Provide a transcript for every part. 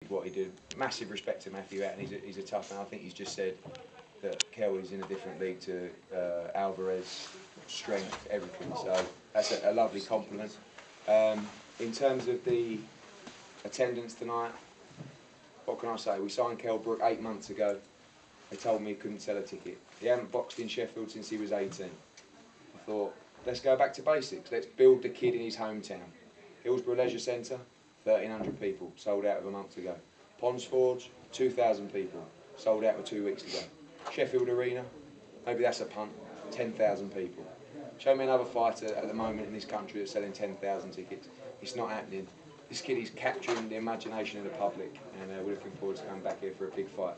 what he did. Massive respect to Matthew Hatton. He's a tough man. I think he's just said that Kell is in a different league to Alvarez, strength, everything. So that's a lovely compliment. In terms of the attendance tonight, what can I say? We signed Kell Brook 8 months ago. They told me he couldn't sell a ticket. He hadn't boxed in Sheffield since he was 18. I thought, let's go back to basics. Let's build the kid in his hometown. Hillsborough Leisure Centre, 1,300 people, sold out of a month ago. Ponds Forge, 2,000 people, sold out of 2 weeks ago. Sheffield Arena, maybe that's a punt, 10,000 people. Show me another fighter at the moment in this country that's selling 10,000 tickets. It's not happening. This kid is capturing the imagination of the public, and we're looking forward to coming back here for a big fight.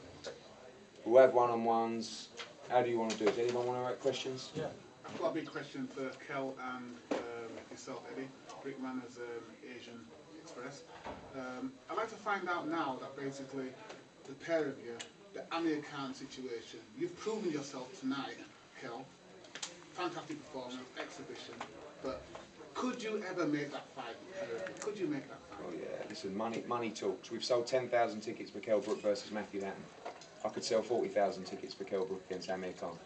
We'll have one-on-ones. How do you want to do it? Does anyone want to write questions? Yeah. I've got a big question for Kell and yourself, Eddie. Brickman as Asian Express. I'd like to find out now that basically the pair of you, the Amir Khan situation, you've proven yourself tonight, Kell. Fantastic performance, exhibition, but could you ever make that fight? Could you make that fight? Oh yeah, listen, money talks. We've sold 10,000 tickets for Kell Brook versus Matthew Hatton. I could sell 40,000 tickets for Kell Brook against Amir Khan.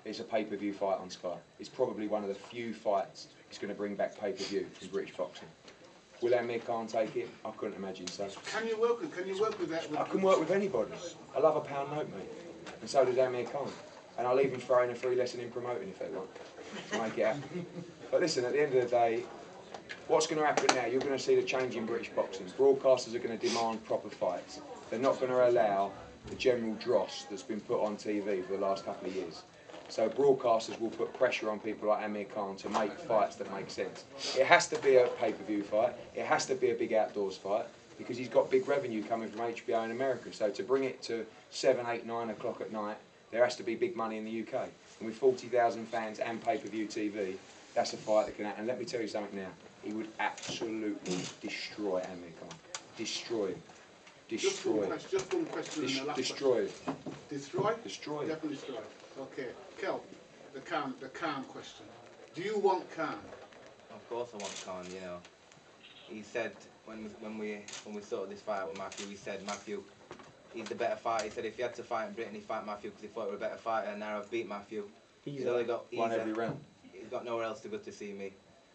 It's a pay-per-view fight on Sky. It's probably one of the few fights that's going to bring back pay-per-view from British boxing. Will Amir Khan take it? I couldn't imagine so. Can you work with that? I can work with anybody. I love a pound note, mate. And so does Amir Khan. And I'll even throw in a free lesson in promoting if they want to make it happen. But listen, at the end of the day, what's going to happen now? You're going to see the change in British boxing. Broadcasters are going to demand proper fights. They're not going to allow the general dross that's been put on TV for the last couple of years. So broadcasters will put pressure on people like Amir Khan to make fights that make sense. It has to be a pay-per-view fight. It has to be a big outdoors fight because he's got big revenue coming from HBO in America. So to bring it to 7, 8, 9 o'clock at night, there has to be big money in the UK. And with 40,000 fans and pay-per-view TV, that's a fight that can happen. And let me tell you something now. He would absolutely destroy Amir Khan. Destroy him. Destroy him. Just one question. Destroy him. Destroy? Destroy him. Definitely destroy. Okay. Kell, the Khan question. Do you want Khan? Of course I want Khan, you know. He said, when we sorted this fight out with Matthew, he said, Matthew, he's the better fighter. He said if he had to fight in Britain, he'd fight Matthew because he thought he was a better fighter, and now I've beat Matthew. He's only got won every round. He's got nowhere else to go to see me.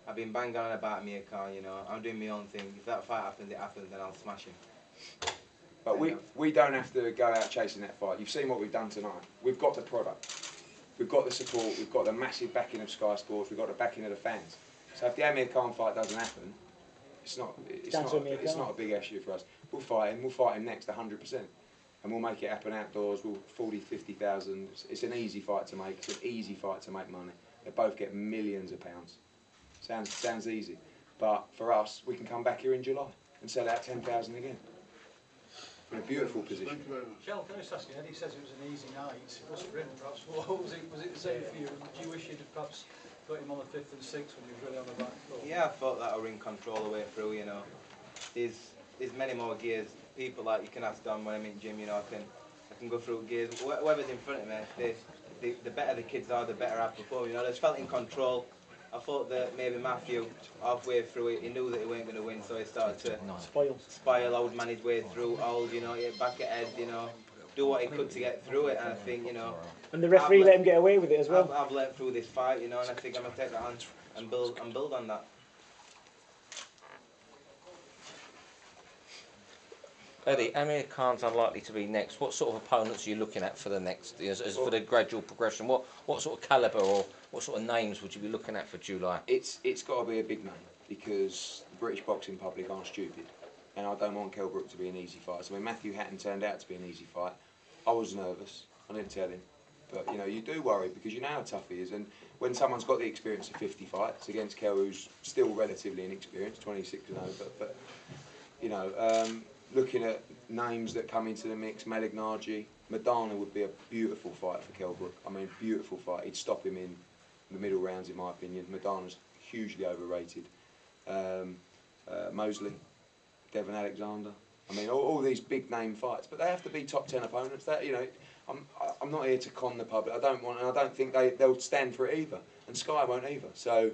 I've been banging on about Amir Khan, you know. I'm doing my own thing. If that fight happens, it happens, then I'll smash him. But we don't have to go out chasing that fight. You've seen what we've done tonight. We've got the product. We've got the support. We've got the massive backing of Sky Sports. We've got the backing of the fans. So if the Amir Khan fight doesn't happen, it's not a big issue for us. We'll fight him. We'll fight him next 100%. And we'll make it happen outdoors. We'll 40, 50,000. It's an easy fight to make. It's an easy fight to make money. They both get millions of pounds. Sounds easy. But for us, we can come back here in July and sell out 10,000 again. In a beautiful position. Thank you very much. Shell, can I just ask you, Eddie says it was an easy night. It was for him, perhaps. What was it the same for you? Do you wish you'd have perhaps got him on the 5th and 6th when he was really on the back foot? Yeah, I thought that I'll ring control the way through, you know. There's many more gears. People like you can ask Don when I'm in gym, you know, I can go through gears. Whoever's in front of me, the better the kids are, the better I perform. You know, I just felt in control. I thought that maybe Matthew, halfway through it, he knew that he weren't going to win, so he started to spoil, old man his way through, you know, back ahead, you know, do what he could to get through it, and I think, you know... And the referee let him get away with it as well. I've let through this fight, you know, and I think I'm going to take that on and build on that. Eddie, Amir Khan's unlikely to be next. What sort of opponents are you looking at for the next, as for the gradual progression? What sort of calibre or what sort of names would you be looking at for July? It's got to be a big name because the British boxing public aren't stupid, and I don't want Kell Brook to be an easy fight. So when Matthew Hatton turned out to be an easy fight, I was nervous. I didn't tell him, but you know you do worry because you know how tough he is. And when someone's got the experience of 50 fights against Kell, who's still relatively inexperienced, 26 and over, but you know. Looking at names that come into the mix, Malignaggi, Madonna would be a beautiful fight for Kell Brook. I mean, beautiful fight. He'd stop him in the middle rounds, in my opinion. Madonna's hugely overrated. Mosley, Devon Alexander. I mean, all these big name fights, but they have to be top 10 opponents. That, you know, I'm not here to con the public. I don't think they'll stand for it either, and Sky won't either. So.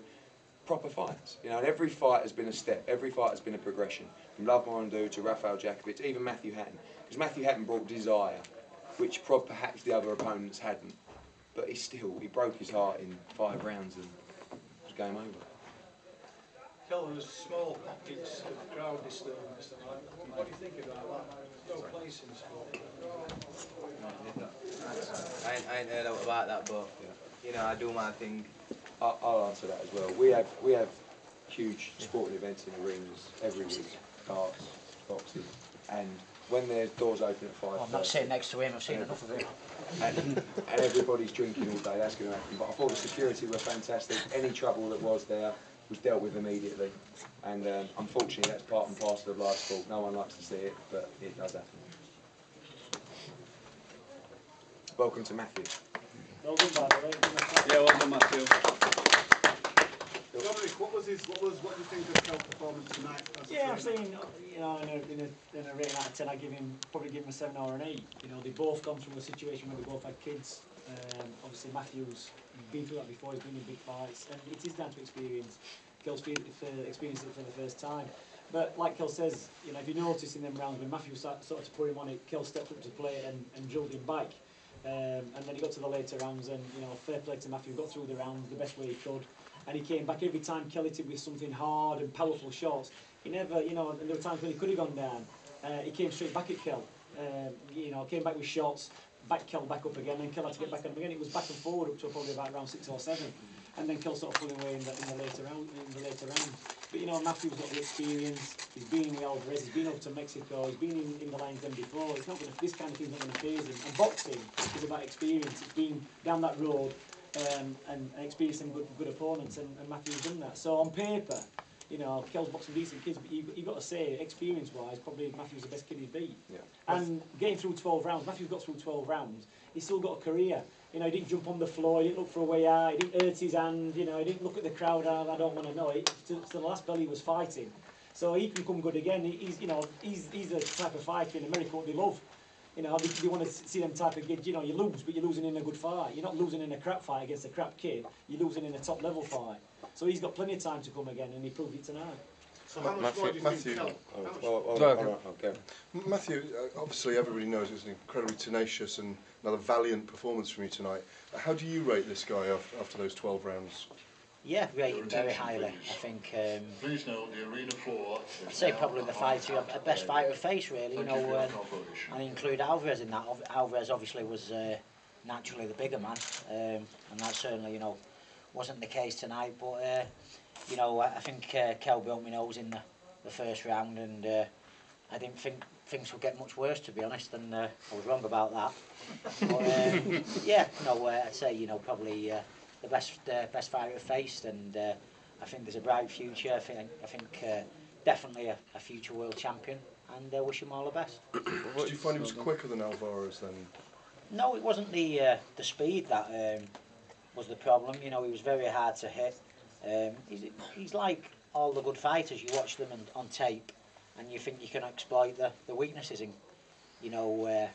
Proper fights, you know, and every fight has been a step, every fight has been a progression. from Love Morandu to Rafael Jakovic, even Matthew Hatton. Because Matthew Hatton brought desire, which perhaps the other opponents hadn't. But he broke his heart in 5 rounds and it was game over. Kell, there's small pockets of crowd disturbance tonight. What do you think about that? There's no place in sport. I ain't heard out about that, but you know, I do my thing. I'll answer that as well. We have huge sporting events in arenas every week, darts, boxing, and when there's doors open at 5:30. Well, I'm not sitting next to him, I've seen enough of him. And everybody's drinking all day, that's going to happen. But I thought the security were fantastic. Any trouble that was there was dealt with immediately. And unfortunately, that's part and parcel of live sport. No one likes to see it, but it does happen. Welcome to Matthew. Well done, by the way. Yeah, well done, Matthew. Dominic, what do you think of Kell's performance tonight? Yeah, I've seen, you know, in a rating out of 10, I'd probably give him a 7 or an 8. You know, they've both gone through a situation where they both had kids. Obviously, Matthew's been through that before, he's been in big fights, and it is down to experience. Kell's experienced it for the first time. But like Kell says, you know, if you notice in them rounds when Matthew started to put him on it, Kell stepped up to play and drilled him back. And then he got to the later rounds, and you know, fair play to Matthew, got through the rounds the best way he could, and he came back every time Kell hit him with something hard and powerful shots. He never, you know, and there were times when he could have gone down. He came straight back at Kell. You know, came back with shots, back Kell back up again, and Kell had to get back on him again. It was back and forward up to probably about round 6 or 7, and then Kell sort of pulling away in the later round. But you know, Matthew's got the experience. He's been in the Alvarez. He's been up to Mexico. He's been in the Lions Den before. It's not going to, this kind of thing's not going to faze him. And boxing is about experience. It's been down that road and experiencing good opponents, and Matthew's done that. So on paper, you know, Kell's boxing decent kids, but you've got to say, experience-wise, probably Matthew's the best kid he's beat. Yeah. And getting through 12 rounds, Matthew's got through 12 rounds. He's still got a career. You know, he didn't jump on the floor, he didn't look for a way out, he didn't hurt his hand, you know, he didn't look at the crowd, I don't want to know. To the last bell he was fighting. So he can come good again. He's, you know, he's the type of fighter in America what they love. You know, they want to see them type of kids. You know, you lose, but you're losing in a good fight. You're not losing in a crap fight against a crap kid. You're losing in a top level fight. So he's got plenty of time to come again, and he proved it tonight. So how much more do you think Kell? Matthew, obviously everybody knows it's an incredibly tenacious and another valiant performance from you tonight. How do you rate this guy after those 12 rounds? Yeah, rate him very highly. I think, Please note the arena floor. I'd say probably the fighter, a best fighter of face really, you know, and include Alvarez in that. Alvarez obviously was naturally the bigger man, and that certainly, you know, wasn't the case tonight, but you know, I think Kell broke my nose in the first round, and I didn't think things would get much worse, to be honest, and I was wrong about that. But yeah, no, I'd say, you know, probably the best fighter I've faced, and I think there's a bright future. I think definitely a future world champion, and wish him all the best. Did you find he was quicker than Alvarez then? No, it wasn't the speed that was the problem. You know, he was very hard to hit. He's like all the good fighters. You watch them on tape, and you think you can exploit the weaknesses. And you know,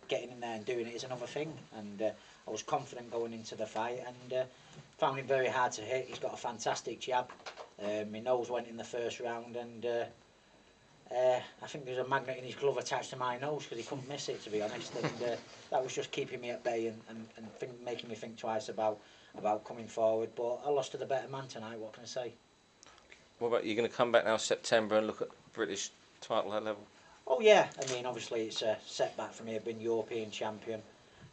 getting in there and doing it is another thing. And I was confident going into the fight, and found him very hard to hit. He's got a fantastic jab. My nose went in the first round, and I think there's a magnet in his glove attached to my nose because he couldn't miss it, to be honest. And that was just keeping me at bay and making me think twice about coming forward. But I lost to the better man tonight, what can I say? What about you going to come back now September and look at British title level? Oh yeah, I mean obviously it's a setback for me. I've been European champion,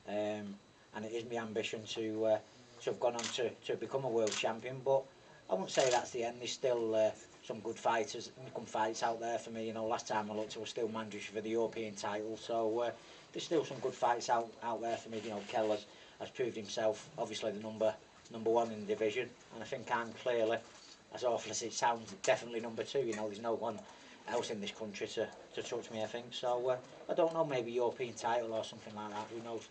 and it is my ambition to have gone on to become a world champion, but I wouldn't say that's the end. There's still some good fighters and good fights out there for me. You know, last time I looked I was still mandatory for the European title, so there's still some good fights out there for me. You know, Kell has proved himself obviously the number one in the division, and I think I'm clearly, as awful as it sounds, definitely number 2. You know, there's no one else in this country to touch me, I think. So I don't know, maybe European title or something like that, who knows.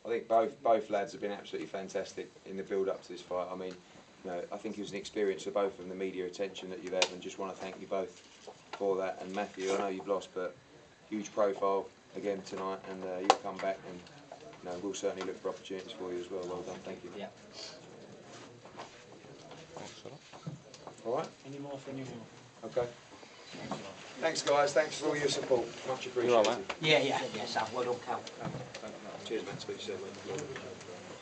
I think both lads have been absolutely fantastic in the build up to this fight. I mean, you know, I think it was an experience for both of them, the media attention that you've had, and just want to thank you both for that. And Matthew, I know you've lost, but huge profile again tonight, and you'll come back, and you know, we'll certainly look for opportunities for you as well. Well done, thank you. Yeah. All right. Any more for anyone? Okay. Thanks, guys. Thanks for all your support. Much You appreciated. all right, mate? Yeah, Sam, well done, Cal. Cheers, man. Speak to you soon, mate.